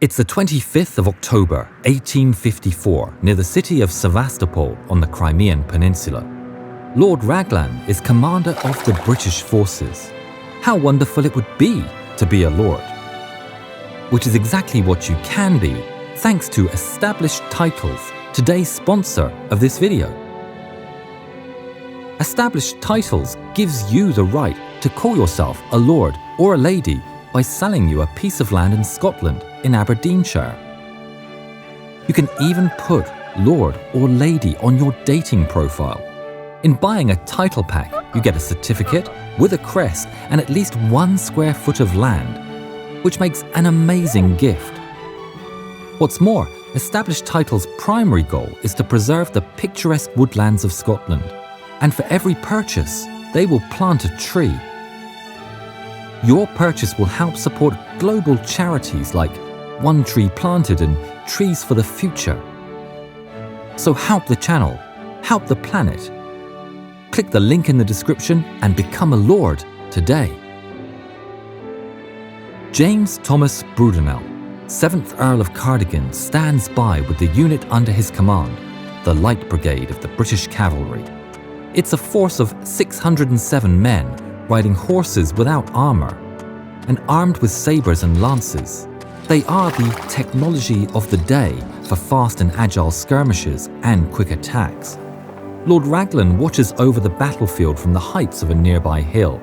It's the 25th of October, 1854, near the city of Sevastopol on the Crimean Peninsula. Lord Raglan is commander of the British forces. How wonderful it would be to be a lord. Which is exactly what you can be, thanks to Established Titles, today's sponsor of this video. Established Titles gives you the right to call yourself a lord or a lady by selling you a piece of land in Scotland in Aberdeenshire. You can even put lord or lady on your dating profile. In buying a title pack, you get a certificate with a crest and at least 1 square foot of land, which makes an amazing gift. What's more, Established Titles' primary goal is to preserve the picturesque woodlands of Scotland, and for every purchase, they will plant a tree. Your purchase will help support global charities like One Tree Planted and Trees for the Future. So help the channel, help the planet. Click the link in the description and become a lord today. James Thomas Brudenell, 7th Earl of Cardigan, stands by with the unit under his command, the Light Brigade of the British Cavalry. It's a force of 607 men riding horses without armour and armed with sabres and lances. They are the technology of the day for fast and agile skirmishes and quick attacks. Lord Raglan watches over the battlefield from the heights of a nearby hill.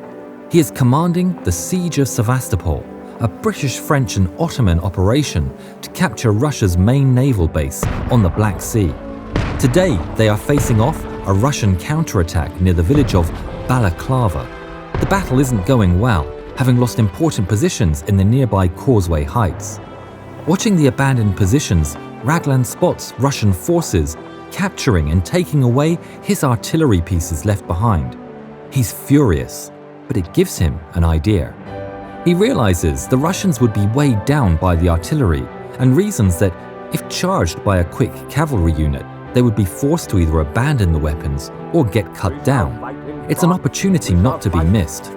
He is commanding the siege of Sevastopol, a British, French and Ottoman operation to capture Russia's main naval base on the Black Sea. Today, they are facing off a Russian counterattack near the village of Balaclava. The battle isn't going well, having lost important positions in the nearby Causeway Heights. Watching the abandoned positions, Raglan spots Russian forces capturing and taking away his artillery pieces left behind. He's furious, but it gives him an idea. He realizes the Russians would be weighed down by the artillery and reasons that if charged by a quick cavalry unit, they would be forced to either abandon the weapons or get cut down. It's an opportunity not to be missed.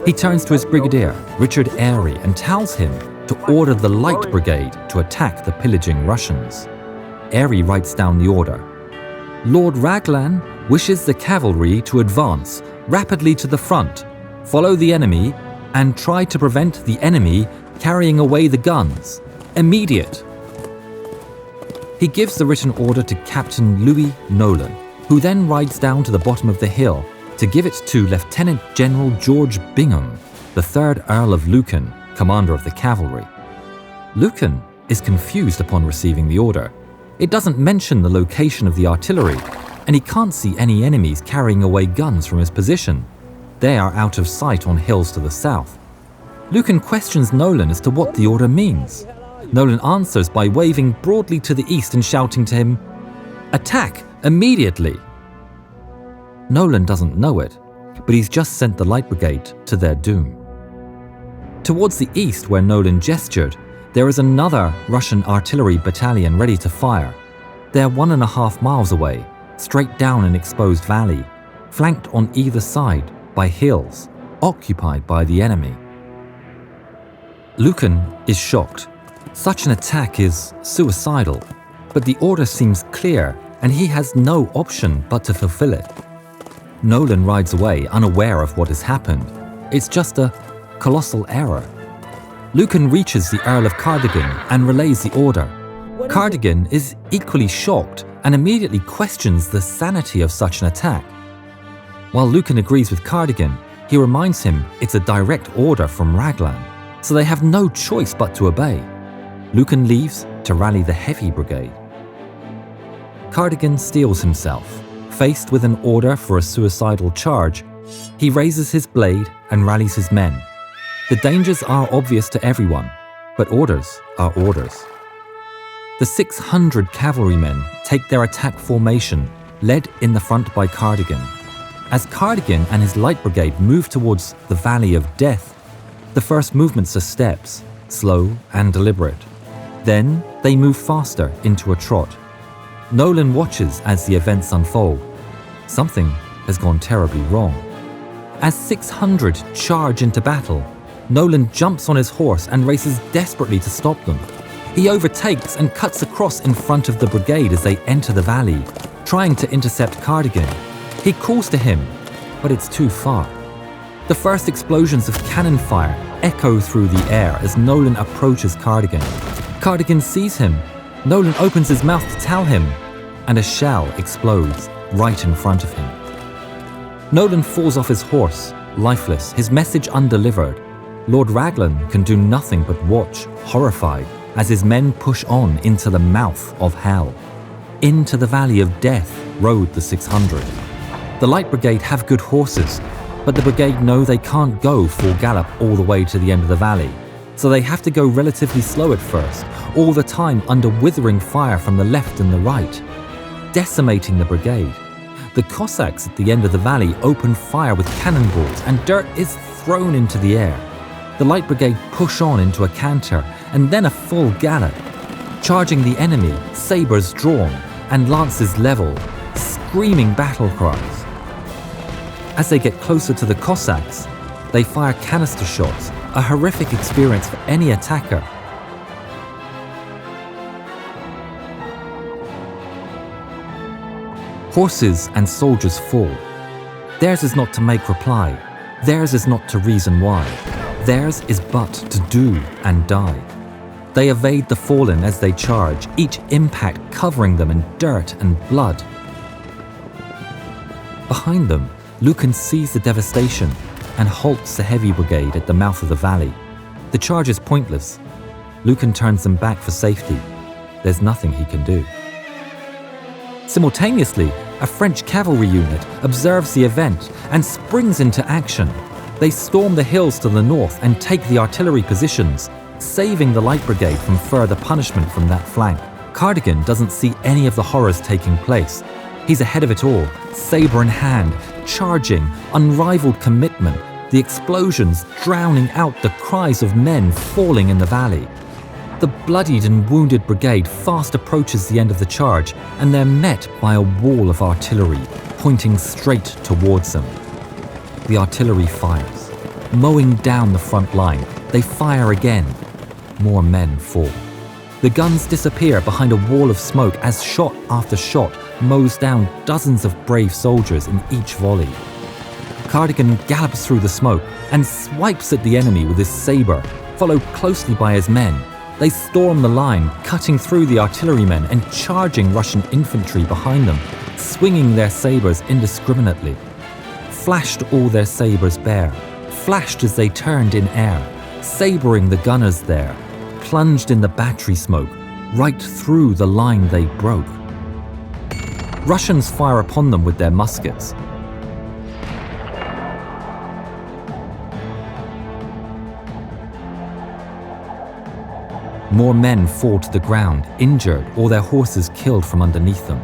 He turns to his brigadier, Richard Airy, and tells him to order the Light Brigade to attack the pillaging Russians. Airy writes down the order. Lord Raglan wishes the cavalry to advance rapidly to the front, follow the enemy, and try to prevent the enemy carrying away the guns. Immediate. He gives the written order to Captain Louis Nolan, who then rides down to the bottom of the hill to give it to Lieutenant General George Bingham, the 3rd Earl of Lucan, commander of the cavalry. Lucan is confused upon receiving the order. It doesn't mention the location of the artillery, and he can't see any enemies carrying away guns from his position. They are out of sight on hills to the south. Lucan questions Nolan as to what the order means. Nolan answers by waving broadly to the east and shouting to him, "Attack immediately!" Nolan doesn't know it, but he's just sent the Light Brigade to their doom. Towards the east, where Nolan gestured, there is another Russian artillery battalion ready to fire. They're 1.5 miles away, straight down an exposed valley, flanked on either side by hills, occupied by the enemy. Lucan is shocked. Such an attack is suicidal, but the order seems clear and he has no option but to fulfill it. Nolan rides away unaware of what has happened. It's just a colossal error. Lucan reaches the Earl of Cardigan and relays the order. Cardigan is equally shocked and immediately questions the sanity of such an attack. While Lucan agrees with Cardigan, he reminds him it's a direct order from Raglan, so they have no choice but to obey. Lucan leaves to rally the Heavy Brigade. Cardigan steels himself. Faced with an order for a suicidal charge, he raises his blade and rallies his men. The dangers are obvious to everyone, but orders are orders. The 600 cavalrymen take their attack formation, led in the front by Cardigan. As Cardigan and his Light Brigade move towards the Valley of Death, the first movements are steps, slow and deliberate. Then they move faster into a trot. Nolan watches as the events unfold. Something has gone terribly wrong. As 600 charge into battle, Nolan jumps on his horse and races desperately to stop them. He overtakes and cuts across in front of the brigade as they enter the valley, trying to intercept Cardigan. He calls to him, but it's too far. The first explosions of cannon fire echo through the air as Nolan approaches Cardigan. Cardigan sees him. Nolan opens his mouth to tell him, and a shell explodes right in front of him. Nolan falls off his horse, lifeless, his message undelivered. Lord Raglan can do nothing but watch, horrified, as his men push on into the mouth of hell. Into the valley of death rode the 600. The Light Brigade have good horses, but the brigade know they can't go full gallop all the way to the end of the valley, so they have to go relatively slow at first, all the time under withering fire from the left and the right, decimating the brigade. The Cossacks at the end of the valley open fire with cannonballs, and dirt is thrown into the air. The Light Brigade push on into a canter and then a full gallop, charging the enemy, sabres drawn and lances leveled, screaming battle cries. As they get closer to the Cossacks, they fire canister shots, a horrific experience for any attacker. Horses and soldiers fall. Theirs is not to make reply. Theirs is not to reason why. Theirs is but to do and die. They evade the fallen as they charge, each impact covering them in dirt and blood. Behind them, Lucan sees the devastation and halts the heavy brigade at the mouth of the valley. The charge is pointless. Lucan turns them back for safety. There's nothing he can do. Simultaneously, a French cavalry unit observes the event and springs into action. They storm the hills to the north and take the artillery positions, saving the Light Brigade from further punishment from that flank. Cardigan doesn't see any of the horrors taking place. He's ahead of it all, sabre in hand, charging, unrivaled commitment, the explosions drowning out the cries of men falling in the valley. The bloodied and wounded brigade fast approaches the end of the charge, and they're met by a wall of artillery pointing straight towards them. The artillery fires. Mowing down the front line, they fire again. More men fall. The guns disappear behind a wall of smoke as shot after shot mows down dozens of brave soldiers in each volley. Cardigan gallops through the smoke and swipes at the enemy with his sabre, followed closely by his men. They storm the line, cutting through the artillerymen and charging Russian infantry behind them, swinging their sabres indiscriminately. Flashed all their sabres bare, flashed as they turned in air, sabring the gunners there, plunged in the battery smoke, right through the line they broke. Russians fire upon them with their muskets. More men fall to the ground, injured or their horses killed from underneath them.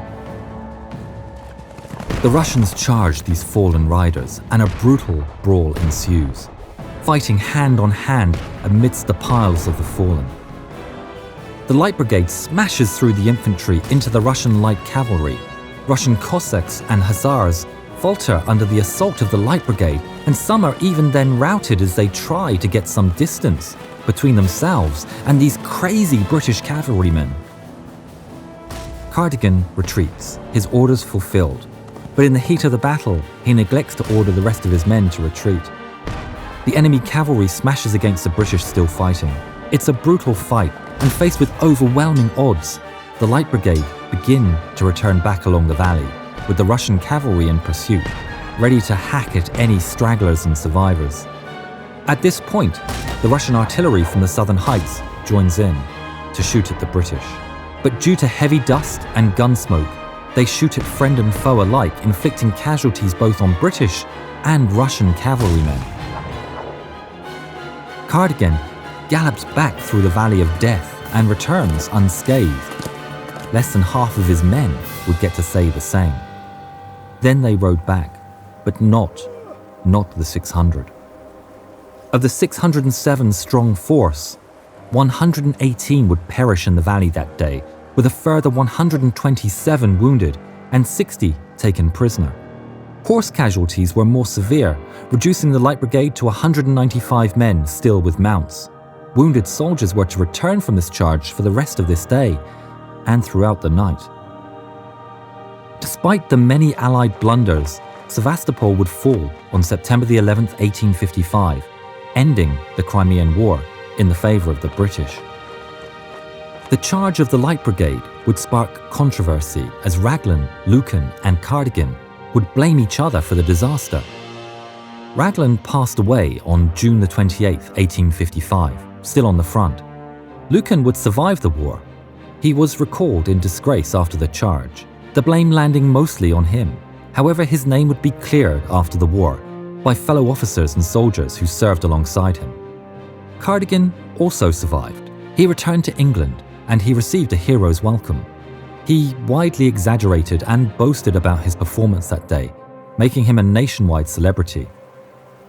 The Russians charge these fallen riders, and a brutal brawl ensues, fighting hand on hand amidst the piles of the fallen. The Light Brigade smashes through the infantry into the Russian light cavalry. Russian Cossacks and Hussars falter under the assault of the Light Brigade, and some are even then routed as they try to get some distance between themselves and these crazy British cavalrymen. Cardigan retreats, his orders fulfilled, but in the heat of the battle, he neglects to order the rest of his men to retreat. The enemy cavalry smashes against the British still fighting. It's a brutal fight, and faced with overwhelming odds, the Light Brigade begin to return back along the valley, with the Russian cavalry in pursuit, ready to hack at any stragglers and survivors. At this point, the Russian artillery from the southern heights joins in to shoot at the British. But due to heavy dust and gun smoke, they shoot at friend and foe alike, inflicting casualties both on British and Russian cavalrymen. Cardigan gallops back through the Valley of Death and returns unscathed. Less than half of his men would get to say the same. Then they rode back, but not the 600. Of the 607 strong force, 118 would perish in the valley that day, with a further 127 wounded and 60 taken prisoner. Horse casualties were more severe, reducing the Light Brigade to 195 men still with mounts. Wounded soldiers were to return from this charge for the rest of this day and throughout the night. Despite the many Allied blunders, Sevastopol would fall on September the 11th, 1855, ending the Crimean War in the favour of the British. The charge of the Light Brigade would spark controversy as Raglan, Lucan and Cardigan would blame each other for the disaster. Raglan passed away on June the 28th, 1855, still on the front. Lucan would survive the war. He was recalled in disgrace after the charge, the blame landing mostly on him. However, his name would be cleared after the war by fellow officers and soldiers who served alongside him. Cardigan also survived. He returned to England and he received a hero's welcome. He widely exaggerated and boasted about his performance that day, making him a nationwide celebrity.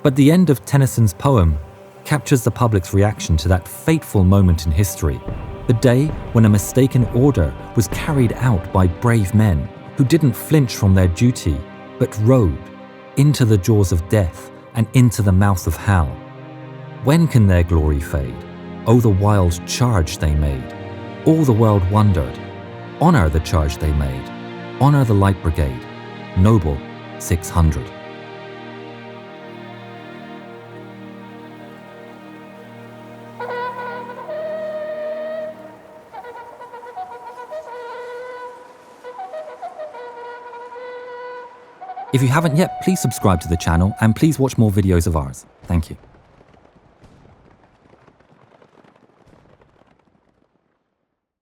But the end of Tennyson's poem captures the public's reaction to that fateful moment in history, the day when a mistaken order was carried out by brave men who didn't flinch from their duty, but rode into the jaws of death and into the mouth of hell. When can their glory fade? Oh, the wild charge they made. All the world wondered. Honour the charge they made. Honour the Light Brigade. Noble 600. If you haven't yet, please subscribe to the channel and please watch more videos of ours. Thank you.